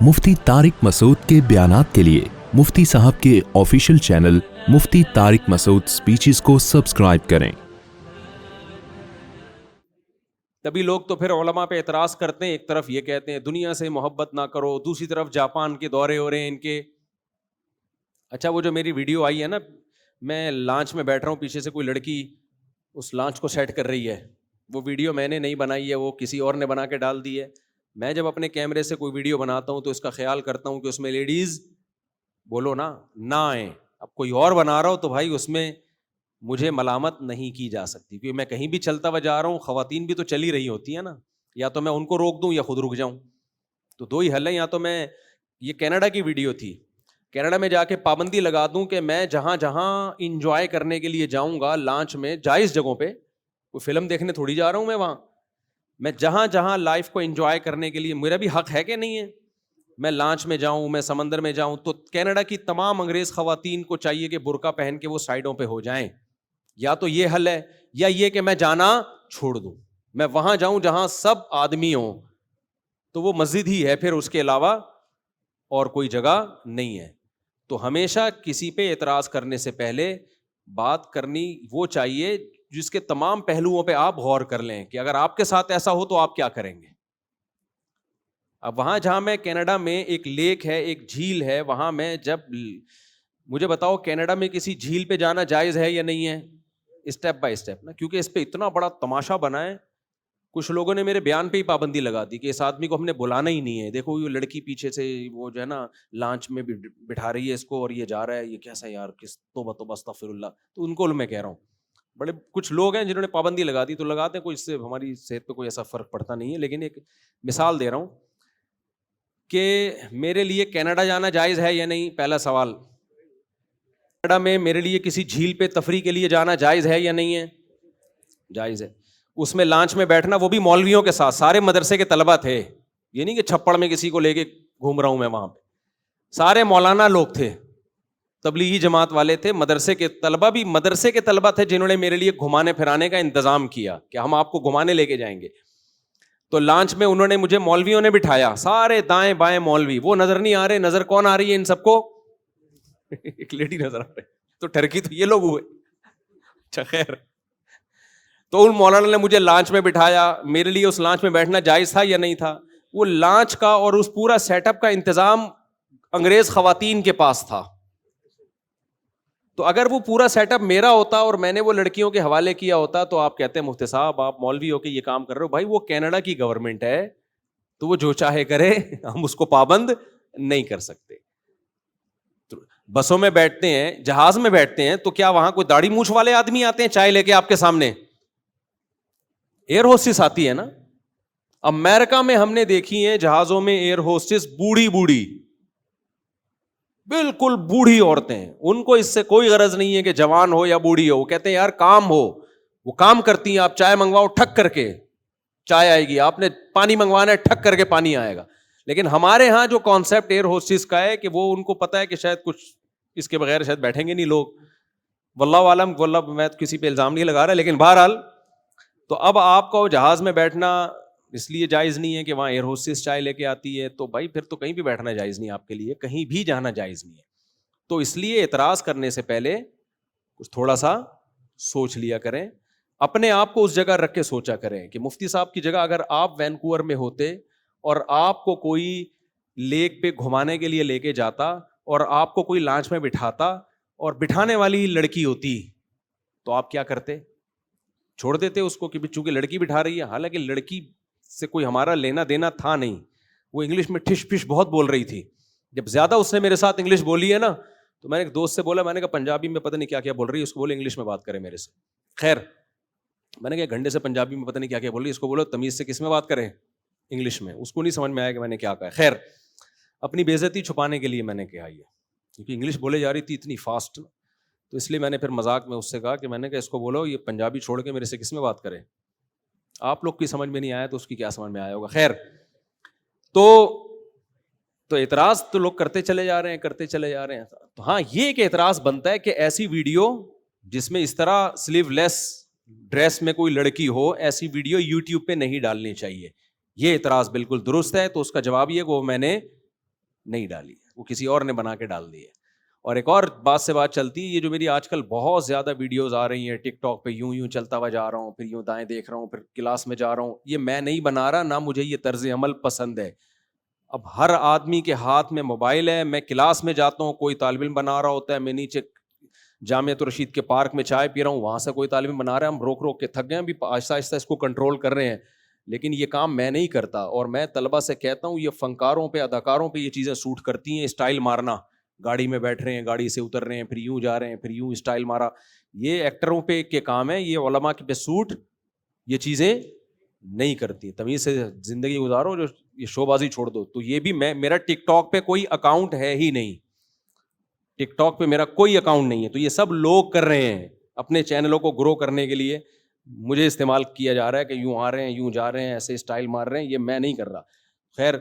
मुफ्ती तारिक मसूद के बयानात के लिए मुफ्ती साहब के ऑफिशियल चैनल मुफ्ती तारिक मसूद स्पीचेस को सब्सक्राइब करें। तभी लोग तो फिर उलमा पे एतराज़ करते हैं, एक तरफ ये कहते हैं दुनिया से मोहब्बत ना करो, दूसरी तरफ जापान के दौरे हो रहे हैं इनके। अच्छा, वो जो मेरी वीडियो आई है ना, मैं लॉन्च में बैठ रहा हूँ, पीछे से कोई लड़की उस लॉन्च को सेट कर रही है, वो वीडियो मैंने नहीं बनाई है, वो किसी और ने बना के डाल दी है। मैं जब अपने कैमरे से कोई वीडियो बनाता हूँ तो इसका ख्याल करता हूँ कि उसमें लेडीज़ बोलो ना आए। अब कोई और बना रहा हो तो भाई उसमें मुझे मलामत नहीं की जा सकती, क्योंकि मैं कहीं भी चलता हुआ जा रहा हूँ, ख़वातीन भी तो चली रही होती हैं ना, या तो मैं उनको रोक दूँ या खुद रुक जाऊँ। तो दो ही हल है, या तो मैं, ये कनाडा की वीडियो थी, कनाडा में जाके पाबंदी लगा दूँ कि मैं जहाँ जहाँ इंजॉय करने के लिए जाऊँगा लॉन्च में, जायज़ जगहों पे, कोई फिल्म देखने थोड़ी जा रहा हूँ मैं वहाँ, मैं जहाँ जहाँ लाइफ को एंजॉय करने के लिए, मेरा भी हक है कि नहीं है, मैं लॉन्च में जाऊँ, मैं समंदर में जाऊँ, तो कनाडा की तमाम अंग्रेज़ ख़वातीन को चाहिए कि बुर्का पहन के वो साइडों पे हो जाएं। या तो ये हल है, या ये कि मैं जाना छोड़ दूँ, मैं वहाँ जाऊँ जहाँ सब आदमी हों, तो वो मस्जिद ही है, फिर उसके अलावा और कोई जगह नहीं है। तो हमेशा किसी पे एतराज़ करने से पहले बात करनी वो चाहिए जिसके तमाम पहलुओं पे आप गौर कर लें कि अगर आपके साथ ऐसा हो तो आप क्या करेंगे। अब वहाँ जहाँ मैं, कनाडा में एक लेक है, एक झील है, वहाँ मैं जब, मुझे बताओ कनाडा में किसी झील पे जाना जायज़ है या नहीं है? स्टेप बाय स्टेप ना, क्योंकि इस पे इतना बड़ा तमाशा बना है। कुछ लोगों ने मेरे बयान पे ही पाबंदी लगा दी कि इस आदमी को हमने बुलाना ही नहीं है, देखो ये लड़की पीछे से वो जो है ना लॉन्च में बिठा रही है इसको और ये जा रहा है, ये कैसा यार, किस तौबा तौबा अस्तगफिरुल्लाह। तो उनको मैं कह रहा हूँ, बड़े कुछ लोग हैं जिन्होंने पाबंदी लगा दी, तो लगाते हैं, कोई इससे हमारी सेहत पे कोई ऐसा फ़र्क पड़ता नहीं है, लेकिन एक मिसाल दे रहा हूँ कि मेरे लिए कनाडा जाना जायज़ है या नहीं। पहला सवाल, कनाडा में मेरे लिए किसी झील पे तफरी के लिए जाना जायज़ है या नहीं है? जायज़ है। उसमें लॉन्च में बैठना, वो भी मौलवियों के साथ, सारे मदरसे के तलबा थे, ये नहीं कि छप्पड़ में किसी को लेके घूम रहा हूं मैं, वहां पे सारे मौलाना लोग थे, तबलीगी जमात वाले थे, मदरसे के तलबा भी मदरसे के तलबा थे, जिन्होंने मेरे लिए घुमाने फिराने का इंतजाम किया कि हम आपको घुमाने लेके जाएंगे। तो लॉन्च में उन्होंने मुझे, मौलवियों ने बिठाया, सारे दाएं बाएं मौलवी, वो नजर नहीं आ रहे, नजर कौन आ रही है इन सबको? एक लेडी नजर आ रही, तो ठरकी तो ये लोग हुए। अच्छा खैर, तो उन मौलाना ने मुझे लॉन्च में बिठाया, मेरे लिए उस लॉन्च में बैठना जायज़ था या नहीं था? वो लॉन्च का और उस पूरा सेटअप का इंतजाम अंग्रेज खवातीन के पास था। तो अगर वो पूरा सेटअप मेरा होता और मैंने वो लड़कियों के हवाले किया होता, तो आप कहते हैं मुफ्ती साहब आप मौलवी होके ये काम कर रहे हो। भाई वो कनाडा की गवर्नमेंट है, तो वो जो चाहे करे, हम उसको पाबंद नहीं कर सकते। तो बसों में बैठते हैं, जहाज में बैठते हैं, तो क्या वहां कोई दाढ़ी मूछ वाले आदमी आते हैं चाय लेके आपके सामने? एयर होस्टेस आती है ना। अमेरिका में हमने देखी है जहाजों में एयर होस्टेस बूढ़ी बूढ़ी, बिल्कुल बूढ़ी औरतें, उनको इससे कोई गरज नहीं है कि जवान हो या बूढ़ी हो, वो कहते हैं यार काम हो, वो काम करती हैं। आप चाय मंगवाओ, ठक करके चाय आएगी, आपने पानी मंगवाना है, ठक करके पानी आएगा। लेकिन हमारे यहाँ जो कॉन्सेप्ट एयर होस्टेस का है कि वो, उनको पता है कि शायद कुछ इसके बगैर शायद बैठेंगे नहीं लोग, वल्लाहु आलम, वल्लाह मैं तो किसी पे इल्जाम नहीं लगा रहा, लेकिन बहरहाल, तो अब आपको जहाज में बैठना इसलिए जायज़ नहीं है कि वहाँ एयर होस्टेस चाय लेके आती है, तो भाई फिर तो कहीं भी बैठना जायज़ नहीं आपके लिए, कहीं भी जाना जायज़ नहीं है। तो इसलिए एतराज़ करने से पहले कुछ थोड़ा सा सोच लिया करें, अपने आप को उस जगह रख के सोचा करें कि मुफ्ती साहब की जगह अगर आप वैनकूवर में होते और आपको कोई लेक पे घुमाने के लिए लेके जाता और आपको कोई लॉन्च में बिठाता और बिठाने वाली लड़की होती, तो आप क्या करते? छोड़ देते उसको कि चूंकि लड़की बिठा रही है। हालांकि लड़की से कोई हमारा लेना देना था नहीं, वो इंग्लिश में ठिश फिश बहुत बोल रही थी। जब ज्यादा उसने मेरे साथ इंग्लिश बोली है ना, तो मैंने एक दोस्त से बोला, मैंने कहा पंजाबी में पता नहीं क्या क्या बोल रही है, उसको बोले इंग्लिश में बात करे मेरे से। खैर, मैंने कहा घंटे से पंजाबी में पता नहीं क्या क्या बोल रही है, इसको बोलो तमीज से किस में बात करें, इंग्लिश में। उसको नहीं समझ में आया कि मैंने क्या कहा। खैर, अपनी बेइज्जती छुपाने के लिए मैंने कहा ये, क्योंकि इंग्लिश बोले जा रही थी इतनी फास्ट, तो इसलिए मैंने फिर मजाक में उससे कहा कि मैंने कहा इसको बोलो ये पंजाबी छोड़ के मेरे से किस में बात करे, आप लोग की समझ में नहीं आया तो उसकी क्या समझ में आया होगा। खैर, तो एतराज तो लोग करते चले जा रहे हैं, करते चले जा रहे हैं। तो हाँ, ये एक एतराज बनता है कि ऐसी वीडियो जिसमें इस तरह स्लीवलेस ड्रेस में कोई लड़की हो, ऐसी वीडियो यूट्यूब पे नहीं डालनी चाहिए। ये एतराज बिल्कुल दुरुस्त है। तो उसका जवाब ये वो मैंने نہیں ڈالی, وہ کسی اور نے بنا کے ڈال دی ہے. اور ایک اور بات سے بات چلتی ہے, یہ جو میری آج کل بہت زیادہ ویڈیوز آ رہی ہیں ٹک ٹاک پہ, یوں چلتا ہوا جا رہا ہوں, پھر یوں دائیں دیکھ رہا ہوں, پھر کلاس میں جا رہا ہوں, یہ میں نہیں بنا رہا, نہ مجھے یہ طرز عمل پسند ہے. اب ہر آدمی کے ہاتھ میں موبائل ہے. میں کلاس میں جاتا ہوں, کوئی طالب علم بنا رہا ہوتا ہے, میں نیچے جامعۃ الرشید کے پارک میں چائے پی رہا ہوں, وہاں سے کوئی طالب علم بنا رہا ہے, ہم روک روک کے تھک گئے ہیں, ابھی آہستہ آہستہ اس کو کنٹرول کر رہے ہیں. لیکن یہ کام میں نہیں کرتا, اور میں طلبہ سے کہتا ہوں یہ فنکاروں پہ, اداکاروں پہ یہ چیزیں سوٹ کرتی ہیں. اسٹائل مارنا, گاڑی میں بیٹھ رہے ہیں, گاڑی سے اتر رہے ہیں, پھر یوں جا رہے ہیں, پھر یوں اسٹائل مارا, یہ ایکٹروں پہ کے کام ہے. یہ علماء کے پہ سوٹ یہ چیزیں نہیں کرتی. تمیز سے زندگی گزارو, جو یہ شو بازی چھوڑ دو. تو یہ بھی میرا ٹک ٹاک پہ کوئی اکاؤنٹ ہے ہی نہیں, ٹک ٹاک پہ میرا کوئی اکاؤنٹ نہیں ہے. تو یہ سب لوگ کر رہے ہیں اپنے چینلوں کو گرو کرنے کے لیے, مجھے استعمال کیا جا رہا ہے کہ یوں آ رہے ہیں, یوں جا رہے ہیں, ایسے اسٹائل مار رہے ہیں, یہ میں نہیں کر رہا. خیر